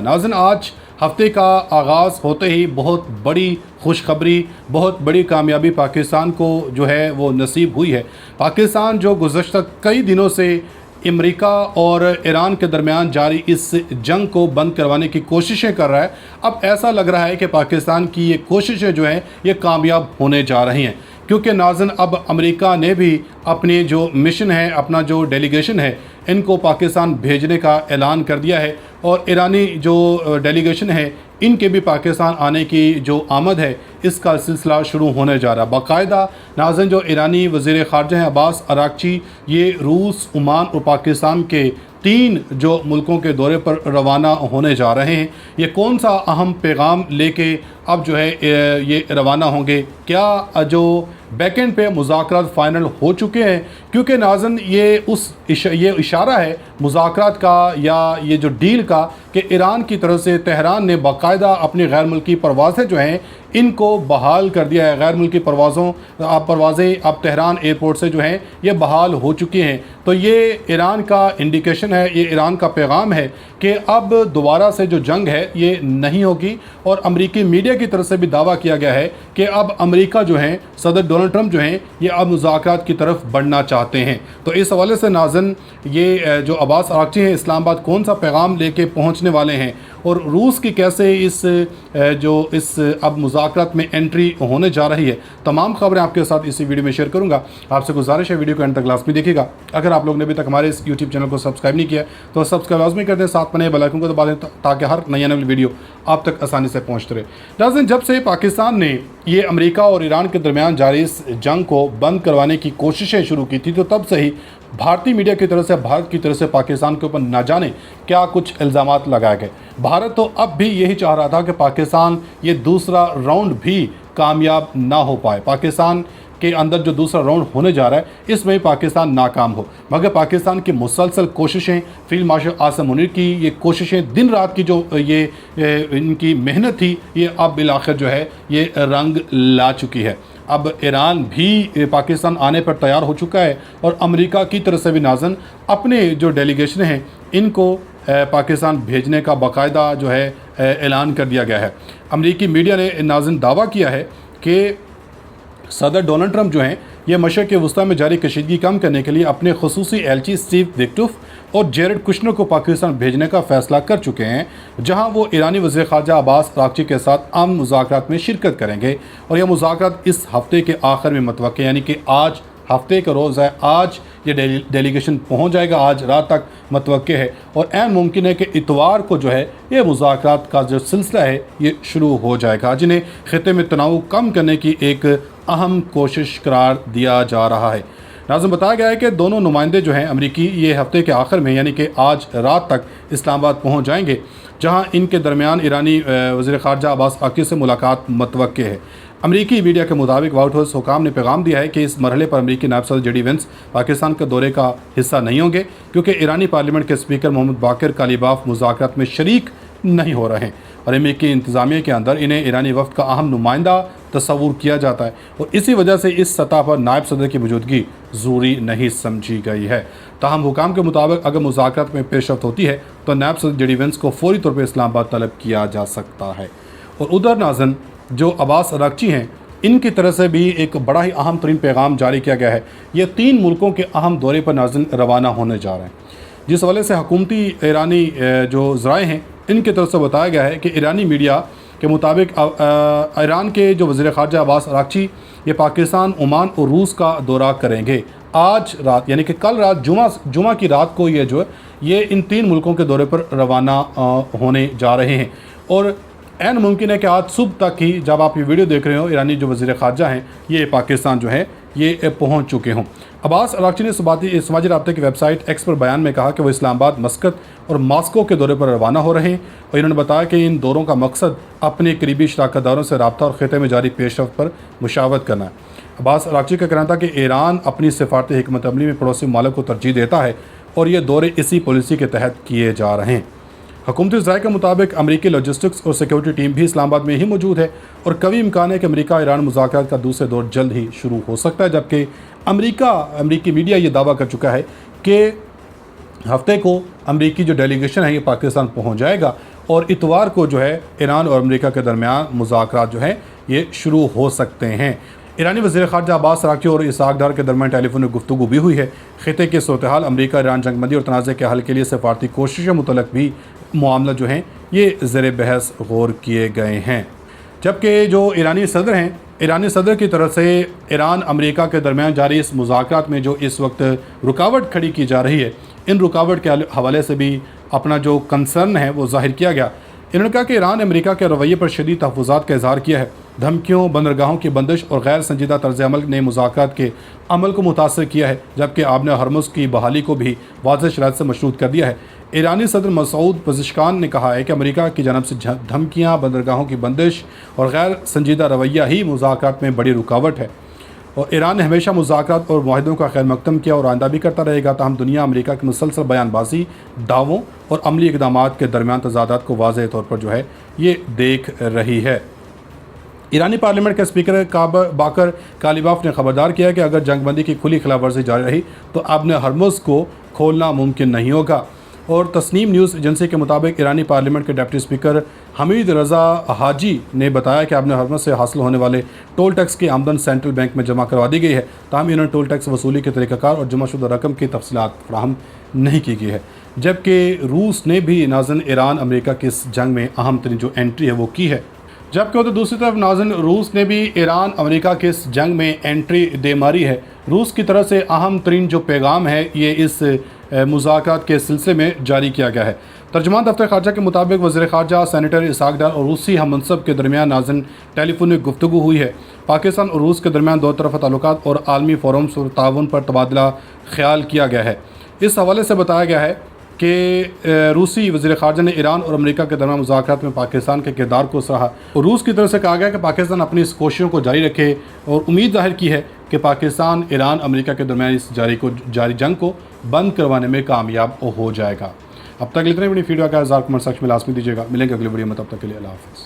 नाज़रीन, आज हफ्ते का आगाज़ होते ही बहुत बड़ी खुशखबरी, बहुत बड़ी कामयाबी पाकिस्तान को जो है वो नसीब हुई है। पाकिस्तान जो गुज़श्ता कई दिनों से अमेरिका और ईरान के दरमियान जारी इस जंग को बंद करवाने की कोशिशें कर रहा है, अब ऐसा लग रहा है कि पाकिस्तान की ये कोशिशें जो हैं ये कामयाब होने जा रही हैं, क्योंकि नाज़रीन अब अमेरिका ने भी अपने जो मिशन है, अपना जो डेलीगेशन है, इनको पाकिस्तान भेजने का ऐलान कर दिया है। और ईरानी जो डेलीगेशन है, इनके भी पाकिस्तान आने की जो आमद है, इसका सिलसिला शुरू होने जा रहा है। बाकायदा नाज़रीन, जो ईरानी वज़ीर ख़ारजा हैं अब्बास अराग़ची, ये रूस, ओमान और पाकिस्तान के 3 जो मुल्कों के दौरे पर रवाना होने जा रहे हैं। ये कौन सा अहम पैगाम लेके अब जो है ये रवाना होंगे? क्या जो बैकेंड पे मुज़ाकरात फ़ाइनल हो चुके हैं? क्योंकि नाज़रीन, ये इशारा है मुज़ाकरात का या ये जो डील का कि ईरान की तरफ से तेहरान ने बाकायदा अपनी गैर मुल्की परवाज़ें जो हैं इनको बहाल कर दिया है। गैर मुल्की परवाज़ें अब तेहरान एयरपोर्ट से जो हैं ये बहाल हो चुकी हैं। तो ये ईरान का इंडिकेशन है, ये ईरान का पैगाम है कि अब दोबारा से जो जंग है ये नहीं होगी। और अमरीकी मीडिया की तरफ से भी दावा किया गया है कि अब अमेरिका जो है, सदर डोनाल्ड ट्रंप जो हैं, ये अब मुज़ाकरात की तरफ बढ़ना चाहते हैं। तो इस हवाले से नाज़रीन, ये जो अब्बास अराग़ची हैं इस्लामाबाद कौन सा पैगाम लेके पहुंचने वाले हैं और रूस की कैसे इस अब मुज़ाकरात में एंट्री होने जा रही है, तमाम खबरें आपके साथ इसी वीडियो में शेयर करूंगा। आपसे गुजारिश है वीडियो को एंड तक लाज़मी देखिएगा। अगर आप लोग ने अभी तक हमारे इस यूट्यूब चैनल को सब्सक्राइब नहीं किया तो सब्सक्राइब लाज़मी कर दें, साथ में बेल आइकन को दबा दें ताकि हर नई आने वाली वीडियो आप तक आसानी से पहुँचते रहे। नाज़रीन, जब से पाकिस्तान ने ये अमेरिका और ईरान के दरमियान जारी इस जंग को बंद करवाने की कोशिशें शुरू की थी, तो तब से ही भारतीय मीडिया की तरफ से, भारत की तरफ से पाकिस्तान के ऊपर न जाने क्या कुछ इल्ज़ामात लगाए गए। भारत तो अब भी यही चाह रहा था कि पाकिस्तान ये दूसरा राउंड भी कामयाब ना हो पाए, पाकिस्तान के अंदर जो दूसरा राउंड होने जा रहा है इसमें पाकिस्तान नाकाम हो। मगर पाकिस्तान की मुसलसल कोशिशें, फील्ड मार्शल आसिम मुनीर की ये कोशिशें, दिन रात की जो ये इनकी मेहनत थी, ये अब बिलाखिर जो है ये रंग ला चुकी है। अब ईरान भी पाकिस्तान आने पर तैयार हो चुका है और अमेरिका की तरफ से भी नाज़रीन अपने जो डेलीगेशन हैं इनको पाकिस्तान भेजने का बाकायदा जो है ऐलान कर दिया गया है। अमेरिकी मीडिया ने नाज़रीन दावा किया है कि सदर डोनाल्ड ट्रंप जो हैं ये मशरक़ वस्ती में जारी कशीदगी कम करने के लिए अपने खुसूसी एलची स्टीव विट्कोफ और जेरेड कुशनर को पाकिस्तान भेजने का फ़ैसला कर चुके हैं, जहां वो ईरानी वज़ीर ख़ारजा अब्बास अराग़ची के साथ अमन मुज़ाकरात में शिरकत करेंगे। और यह मुज़ाकरात इस हफ़्ते के आखिर में मुतवक्किल, यानी कि आज हफ्ते का रोज़ है, आज ये डेलीगेशन पहुंच जाएगा, आज रात तक मुतवक्किल है। और ऐन मुमकिन है कि इतवार को जो है ये मुज़ाकरात का जो सिलसिला है ये शुरू हो जाएगा, जिन्हें ख़ित्ते में तनाव कम करने की एक अहम कोशिश करार दिया जा रहा है। नाज़रीन, बताया गया है कि दोनों नुमाइंदे जो हैं अमरीकी ये हफ्ते के आखिर में, यानी कि आज रात तक इस्लामाबाद पहुंच जाएंगे, जहां इनके दरमियान ईरानी वज़ीर ख़ारजा अब्बास अराग़ची से मुलाकात मुतवक्किल है। अमरीकी मीडिया के मुताबिक व्हाइट हाउस हुकाम ने पैगाम दिया है कि इस मरहले पर अमरीकी नायब सदर जेडी वेंस पाकिस्तान के दौरे का हिस्सा नहीं होंगे, क्योंकि ईरानी पार्लियामेंट के स्पीकर मोहम्मद बाकिर कालीबाफ मुज़ाकरात में शरीक नहीं हो रहे हैं और अमरीकी इंतज़ामिया के अंदर इन्हें ईरानी वफ़द का अहम नुमाइंदा तस्वूर किया जाता है और इसी वजह से इस सतह पर नायब सदर की मौजूदगी ज़रूरी नहीं समझी गई है। ताहम हुकाम के मुताबिक अगर मुज़ाकरात में पेशरफ्त होती है तो नायब सदर जेडी वेंस को फौरी तौर पर इस्लामाबाद तलब किया जा सकता है। और उधर नाज़रीन, जो अब्बास अराग़ची हैं इनकी तरफ से भी एक बड़ा ही अहम तरीन पैगाम जारी किया गया है। ये 3 मुल्कों के अहम दौरे पर नाज़रीन रवाना होने जा रहे हैं, जिस हवाले से हुकूमती ईरानी जो ज़राए हैं इनकी तरफ से बताया गया है कि ईरानी मीडिया के मुताबिक ईरान के जो वज़ीर ख़ारजा अब्बास अराग़ची ये पाकिस्तान, ओमान और रूस का दौरा करेंगे। आज रात, यानी कि कल रात जुमा की रात को ये जो है ये इन 3 मुल्कों के दौरे पर रवाना होने जा रहे हैं। और ऐन मुमकिन है कि आज सुबह तक ही, जब आप ये वीडियो देख रहे हो, ईरानी जो वज़ीर ख़ारजा हैं ये पाकिस्तान जो है ये पहुंच चुके हों। अब्बास अराग़ची ने समाजी राब्ते की वेबसाइट एक्स पर बयान में कहा कि वो इस्लामाबाद, मस्कत और मॉस्को के दौरे पर रवाना हो रहे हैं और इन्होंने बताया कि इन दौरों का मकसद अपने करीबी शराकतदारों से रब्ता और ख़ित्ते में जारी पेशरफ्त पर मुशावरत करना है। अब्बास अराग़ची का कहना था कि ईरान अपनी सिफारती हिकमत अमली में पड़ोसी मालिक को तरजीह देता है और ये दौरे इसी पॉलिसी के तहत किए जा रहे हैं। हुकूमती ज़राए के मुताबिक अमरीकी लॉजिस्टिक्स और सिक्योरिटी टीम भी इस्लामाबाद में ही मौजूद है और कभी इम्कान है कि अमरीका ईरान मुज़ाकरात का दूसरे दौर जल्द ही शुरू हो सकता है। जबकि अमरीकी मीडिया ये दावा कर चुका है कि हफ्ते को अमरीकी जो डेलीगेशन है ये पाकिस्तान पहुंच जाएगा اور اتوار کو جو ہے ایران اور امریکہ کے درمیان مذاکرات جو ہیں یہ شروع ہو سکتے ہیں۔ ایرانی وزیر خارجہ عباس عراقچی اور اسحاق ڈار کے درمیان ٹیلی فونک گفتگو بھی ہوئی ہے۔ خطے کی صورتحال، امریکہ ایران جنگ بندی اور تنازع کے حل کے لیے سفارتی کوششوں متعلق بھی معاملہ جو ہیں یہ زیر بحث غور کیے گئے ہیں۔ جبکہ جو ایرانی صدر کی طرف سے ایران امریکہ کے درمیان جاری اس مذاکرات میں جو اس وقت رکاوٹ کھڑی کی جا رہی ہے، ان رکاوٹ کے حوالے سے بھی اپنا جو کنسرن ہے وہ ظاہر کیا گیا۔ انہوں نے کہا کہ ایران امریکہ کے رویے پر شدید تحفظات کا اظہار کیا ہے۔ دھمکیوں، بندرگاہوں کی بندش اور غیر سنجیدہ طرز عمل نے مذاکرات کے عمل کو متاثر کیا ہے، جبکہ آبِ ہرمز کی بحالی کو بھی واضح شرائط سے مشروط کر دیا ہے۔ ایرانی صدر مسعود پزشکان نے کہا ہے کہ امریکہ کی جانب سے دھمکیاں، بندرگاہوں کی بندش اور غیر سنجیدہ رویہ ہی مذاکرات میں بڑی رکاوٹ ہے، اور ایران نے ہمیشہ مذاکرات اور معاہدوں کا خیر مقدم کیا اور آئندہ بھی کرتا رہے گا، تاہم دنیا امریکہ کی مسلسل بیان بازی، دعووں اور عملی اقدامات کے درمیان تضادات کو واضح طور پر جو ہے یہ دیکھ رہی ہے۔ ایرانی پارلیمنٹ کے اسپیکر باقر کالیباف نے خبردار کیا کہ اگر جنگ بندی کی کھلی خلاف ورزی جاری رہی تو آبِ ہرمز کو کھولنا ممکن نہیں ہوگا۔ اور تسنیم نیوز ایجنسی کے مطابق ایرانی پارلیمنٹ کے ڈپٹی اسپیکر حمید رضا حاجی نے بتایا کہ آبِ ہرمز سے حاصل ہونے والے ٹول ٹیکس کی آمدن سینٹرل بینک میں جمع کروا دی گئی ہے، تاہم انہوں نے ٹول ٹیکس وصولی کے طریقہ کار اور جمع شدہ رقم کی تفصیلات فراہم نہیں کی گئی ہے۔ جبکہ روس نے بھی ناظرین ایران امریکہ کی اس جنگ میں اہم ترین جو انٹری ہے وہ کی ہے، جبکہ تو دوسری طرف ناظرین روس نے بھی ایران امریکہ کے اس جنگ میں انٹری دے ماری ہے۔ روس کی طرف سے اہم ترین جو پیغام ہے یہ اس مذاکرات کے سلسلے میں جاری کیا گیا ہے۔ ترجمان دفتر خارجہ کے مطابق وزیر خارجہ سینیٹر اسحاق ڈار اور روسی ہم منصب کے درمیان ناظرین ٹیلی فونک گفتگو ہوئی ہے۔ پاکستان اور روس کے درمیان دو طرفہ تعلقات اور عالمی فورمز اور تعاون پر تبادلہ خیال کیا گیا ہے۔ اس حوالے سے بتایا گیا ہے کہ روسی وزیر خارجہ نے ایران اور امریکہ کے درمیان مذاکرات میں پاکستان کے کردار کو سراہا، اور روس کی طرف سے کہا گیا کہ پاکستان اپنی اس کوششوں کو جاری رکھے اور امید ظاہر کی ہے کہ پاکستان ایران امریکہ کے درمیان اس جاری جنگ کو بند کروانے میں کامیاب ہو جائے گا۔ اب تک اتنے بڑی فیڈبیک کا اظہار کمنٹ سیکشن میں لازمی دیجیے گا۔ ملیں گے اگلی ویڈیو میں، تب تک کے لیے اللہ حافظ۔